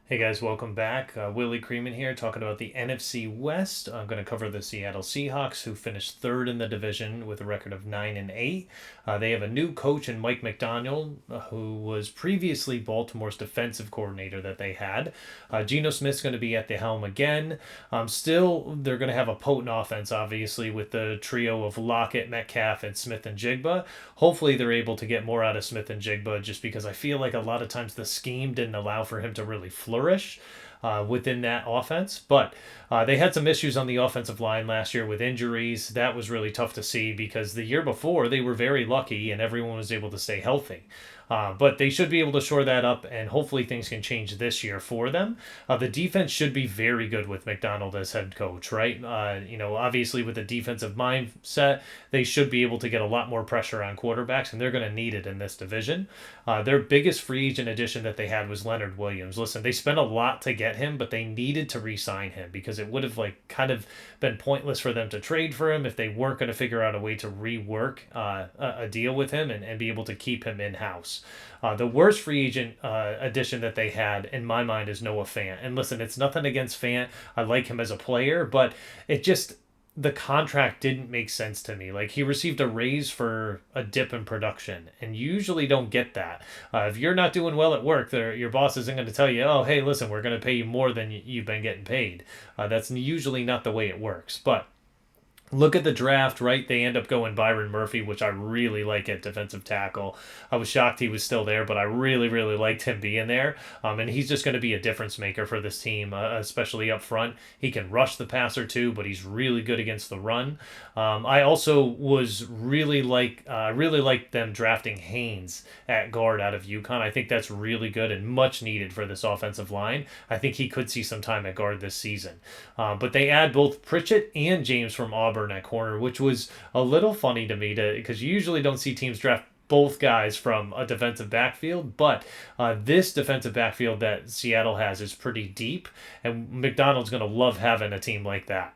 Hey guys, welcome back. Willie Creeman here, talking about the NFC West. I'm going to cover the Seattle Seahawks, who finished third in the division with a record of 9-8. They have a new coach in Mike McDaniel, who was previously Baltimore's defensive coordinator that they had. Geno Smith's going to be at the helm again. Still, they're going to have a potent offense, obviously, with the trio of Lockett, Metcalf, and Smith and Jigba. Hopefully, they're able to get more out of Smith and Jigba, just because I feel like a lot of times the scheme didn't allow for him to really flourish within that offense. But they had some issues on the offensive line last year with injuries. That was really tough to see because the year before they were very lucky and everyone was able to stay healthy. But they should be able to shore that up, and hopefully things can change this year for them. The defense should be very good with McDonald as head coach, right? Obviously with the defensive mindset, they should be able to get a lot more pressure on quarterbacks, and they're going to need it in this division. Their biggest free agent addition that they had was Leonard Williams. Listen, they spent a lot to get him, but they needed to re-sign him because it would have kind of been pointless for them to trade for him if they weren't going to figure out a way to rework a deal with him and be able to keep him in house. The worst free agent addition that they had, in my mind, is Noah Fant. And listen, it's nothing against Fant. I like him as a player, but it just the contract didn't make sense to me. Like, he received a raise for a dip in production, and you usually don't get that. If you're not doing well at work, your boss isn't going to tell you, "Oh, hey, listen, we're going to pay you more than you've been getting paid." That's usually not the way it works. But look at the draft, right? They end up going Byron Murphy, which I really like at defensive tackle. I was shocked he was still there, but I really, really liked him being there. And he's just going to be a difference maker for this team, especially up front. He can rush the passer too, but he's really good against the run. I also was really liked them drafting Haynes at guard out of UConn. I think that's really good and much needed for this offensive line. I think he could see some time at guard this season. But they add both Pritchett and James from Auburn at corner, which was a little funny to me because you usually don't see teams draft both guys from a defensive backfield, but this defensive backfield that Seattle has is pretty deep, and McDonald's going to love having a team like that.